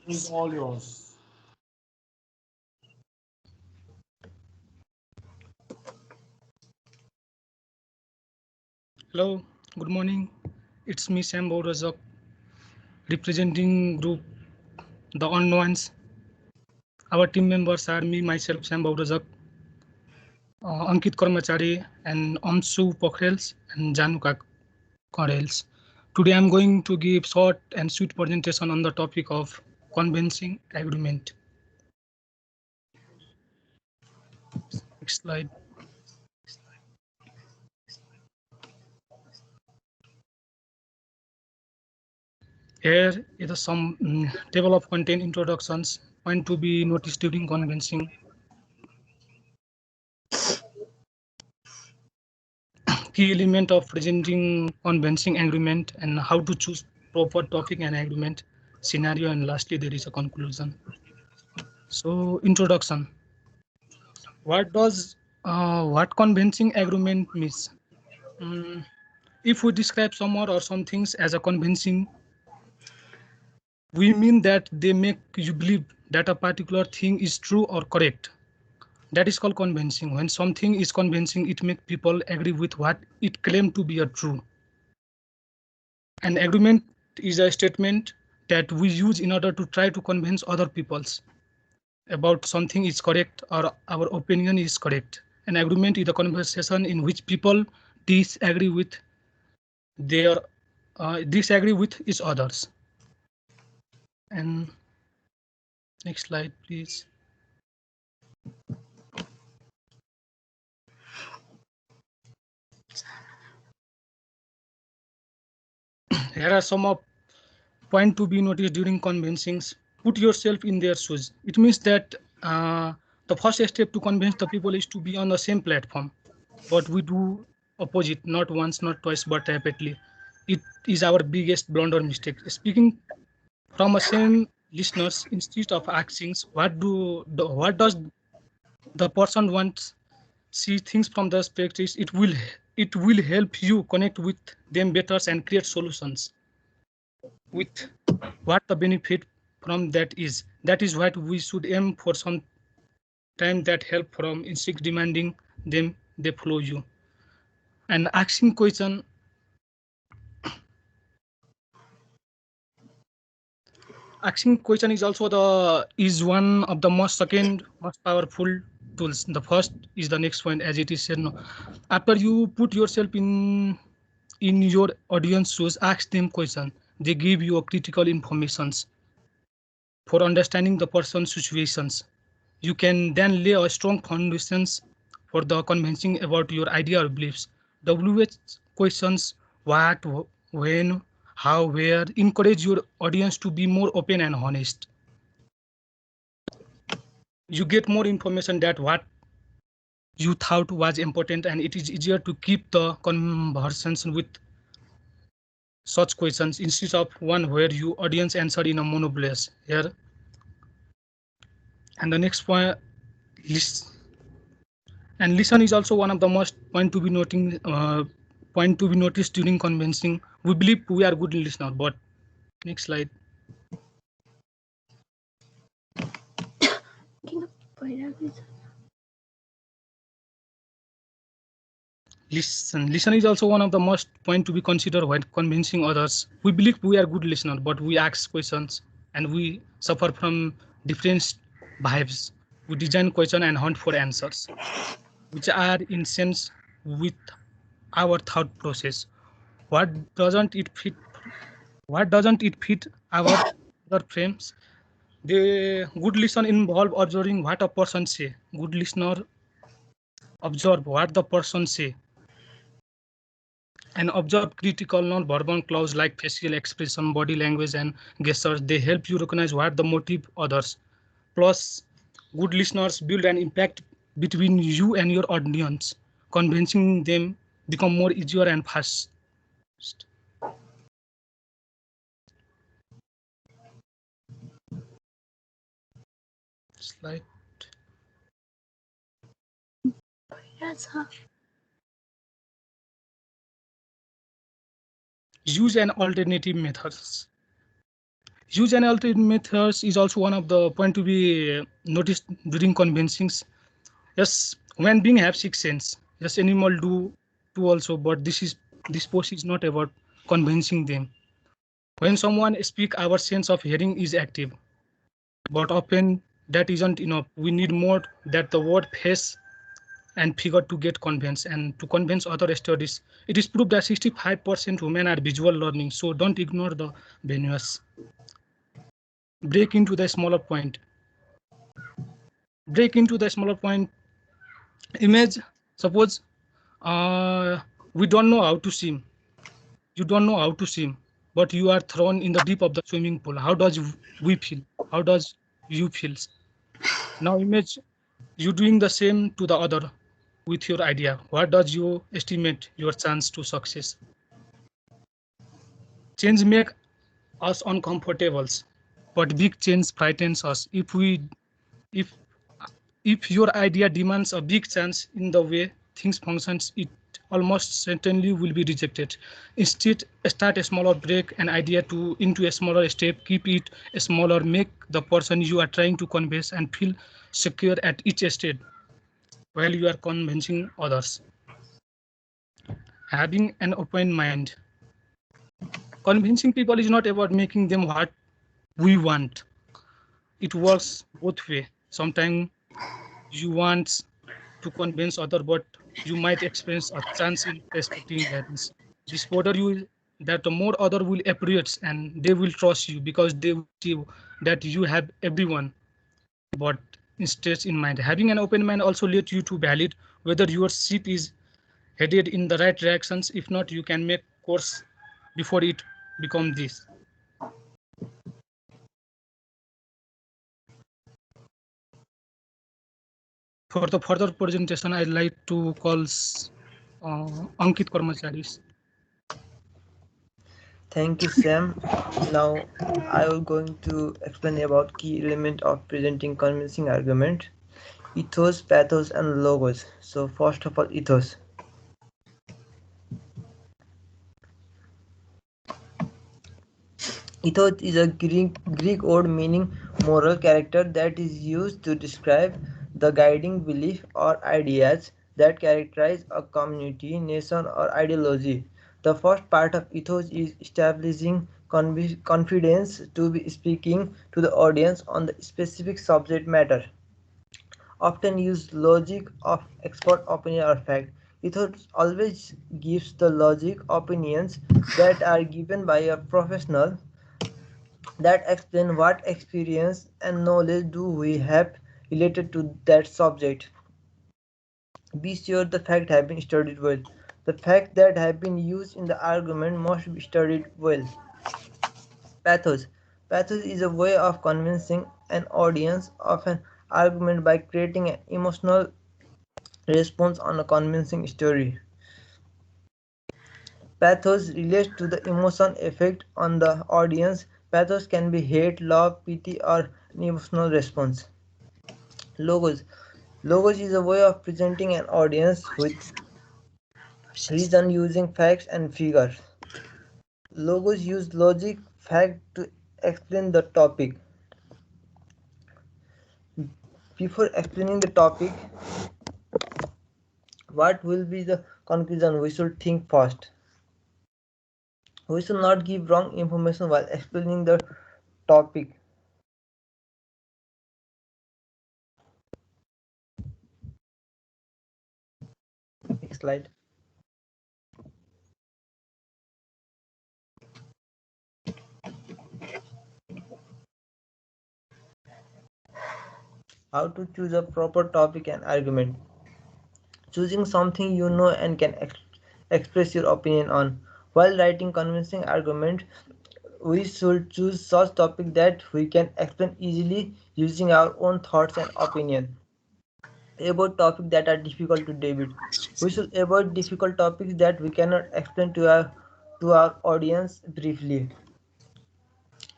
is all yours. Hello, good morning. It's me, Sam Baurazak, representing group The Unknowns. Our team members are me, myself, Sam Baurazak, Ankit Karmachari, and Amsu Pokhrels, and Janu Korels. Today I'm going to give short and sweet presentation on the topic of convincing agreement. Next slide. Here is some table of content introductions, point to be noticed during convincing. Key element of presenting convincing agreement and how to choose proper topic and agreement scenario, and lastly there is a conclusion. So introduction. What convincing agreement means? If we describe someone or some things as a convincing, we mean that they make you believe that a particular thing is true or correct. That is called convincing. When something is convincing, it makes people agree with what it claims to be a true. An agreement is a statement that we use in order to try to convince other peoples about something is correct or our opinion is correct. An agreement is a conversation in which people disagree with their disagree with each others. And next slide, please. Here are some of point to be noticed during convincings. Put yourself in their shoes. It means that the first step to convince the people is to be on the same platform. But we do opposite, not once, not twice, but rapidly. It is our biggest blunder mistake. Speaking from a same listeners, instead of asking what does the person wants, see things from the perspective, it will help you connect with them better and create solutions with what the benefit from that is. That is what we should aim for. Some time that help from instinct demanding them they follow you. And asking question is one of the most powerful tools. The first is the next point, as it is said. No, after you put yourself in your audience shoes, ask them question. They give you a critical informations for understanding the person's situations. You can then lay a strong foundations for the convincing about your idea or beliefs. WH questions what, when, how, where encourage your audience to be more open and honest. You get more information that what you thought was important, and it is easier to keep the conversations with such questions instead of one where you audience answer in a monopolies here. And the next point, listen is also one of the most point to be noticed during convincing. We believe we are good listener, but next slide. Listen is also one of the most point to be considered when convincing others. We believe we are good listener, but we ask questions and we suffer from different vibes. We design question and hunt for answers, which are in sense with our thought process. What doesn't it fit? What doesn't it fit our other frames? The good listen involve observing what a person say. Good listener observe what the person say and observe critical non-verbal clues like facial expression, body language, and gestures. They help you recognize what the motive others. Plus, good listeners build an impact between you and your audience, convincing them become more easier and fast. Slide. Use an alternative methods. Use and alternate methods is also one of the point to be noticed during convincings. Yes, when being have six sense, yes, animal do too also, but this post is not about convincing them. When someone speak, our sense of hearing is active, but often that isn't enough. We need more that the word face and figure to get convinced and to convince other studies. It is proved that 65% women are visual learning, so don't ignore the venues. Break into the smaller point. Break into the smaller point. Image, suppose we don't know how to swim. You don't know how to swim, but you are thrown in the deep of the swimming pool. How does we feel? How does you feel? Now image you doing the same to the other with your idea. What does you estimate your chance to success? Change make us uncomfortable, but big change frightens us. If if your idea demands a big chance in the way things functions, it almost certainly will be rejected. Instead, start a smaller, break an idea to into a smaller step, keep it smaller, make the person you are trying to convince and feel secure at each step while you are convincing others. Having an open mind. Convincing people is not about making them what we want. It works both way. Sometimes you want to convince other, but you might experience a chance in perspective varies. This border you that the more other will appreciate and they will trust you because they will see that you have everyone but instead in mind. Having an open mind also let you to valid whether your ship is headed in the right directions. If not, you can make course before it become this. For the further presentation, I'd like to call Ankit Karmacharis. Thank you, Sam. Now, I will going to explain about key element of presenting convincing argument: ethos, pathos, and logos. So, first of all, ethos. Ethos is a Greek word meaning moral character that is used to describe the guiding belief or ideas that characterize a community, nation, or ideology. The first part of ethos is establishing confidence to be speaking to the audience on the specific subject matter. Often use logic of expert opinion or fact. Ethos always gives the logic opinions that are given by a professional that explain what experience and knowledge do we have related to that subject. Be sure the facts have been studied well. The facts that have been used in the argument must be studied well. Pathos. Pathos is a way of convincing an audience of an argument by creating an emotional response on a convincing story. Pathos relates to the emotion effect on the audience. Pathos can be hate, love, pity, or an emotional response. Logos. Logos is a way of presenting an audience with reason using facts and figures. Logos use logic, fact to explain the topic. Before explaining the topic, what will be the conclusion? We should think first. We should not give wrong information while explaining the topic. Next slide. How to choose a proper topic and argument. Choosing something you know and can express your opinion on. While writing convincing argument, we should choose such topic that we can explain easily using our own thoughts and opinion. Avoid topics that are difficult to debate. We should avoid difficult topics that we cannot explain to our audience briefly.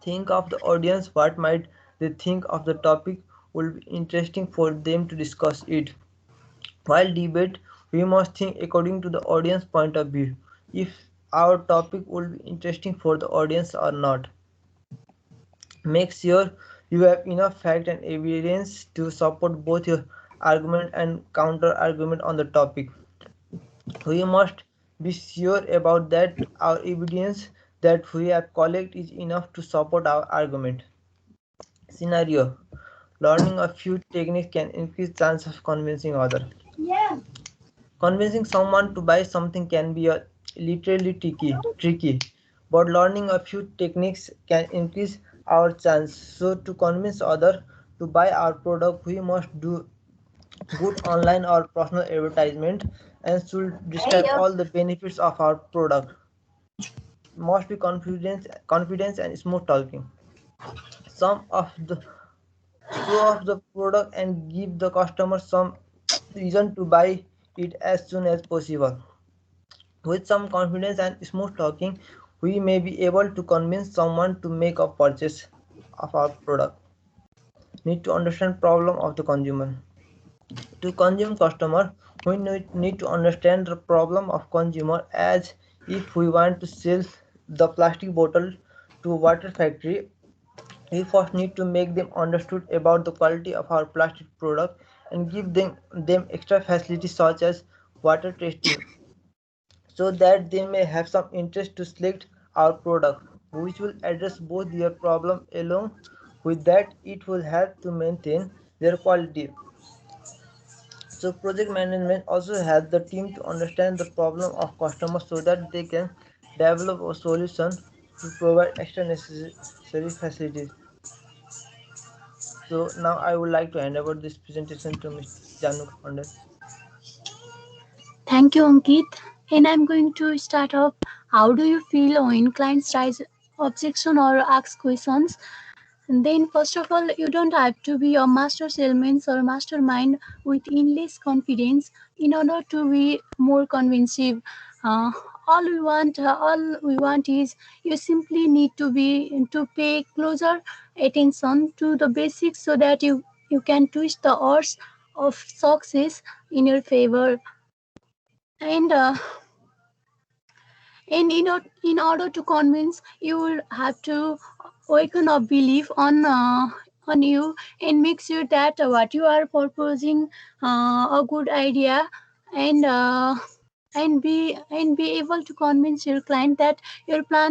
Think of the audience, what might they think of the topic will be interesting for them to discuss it. While debate, we must think according to the audience point of view, if our topic will be interesting for the audience or not. Make sure you have enough fact and evidence to support both your argument and counter argument on the topic. We must be sure about that our evidence that we have collected is enough to support our argument. Scenario: learning a few techniques can increase chance of convincing others. Convincing someone to buy something can be a literally tricky, but learning a few techniques can increase our chance. So to convince others to buy our product, we must do good online or personal advertisement and should describe all the benefits of our product. Must be confidence and smooth talking. Some of the show off the product and give the customer some reason to buy it as soon as possible. With some confidence and smooth talking, we may be able to convince someone to make a purchase of our product. Need to understand problem of the consumer. To consume customer, we need to understand the problem of consumer, as if we want to sell the plastic bottle to water factory, we first need to make them understood about the quality of our plastic product and give them extra facilities such as water testing, so that they may have some interest to select our product, which will address both their problem. Along with that, it will help to maintain their quality. So project management also helps the team to understand the problem of customers so that they can develop a solution to provide extra necessary facilities. So now I would like to hand over this presentation to Mr. Janu Pandey. Thank you, Ankit. And I'm going to start off. How do you feel when clients raise objection or ask questions? And then, first of all, you don't have to be a master salesman or mastermind with endless confidence in order to be more convincing. Uh, all we want is you simply need to pay closer attention to the basics so that you can twist the odds of success in your favor. And in order to convince, you will have to awaken a belief on you and make sure that what you are proposing a good idea, and and be able to convince your client that your plan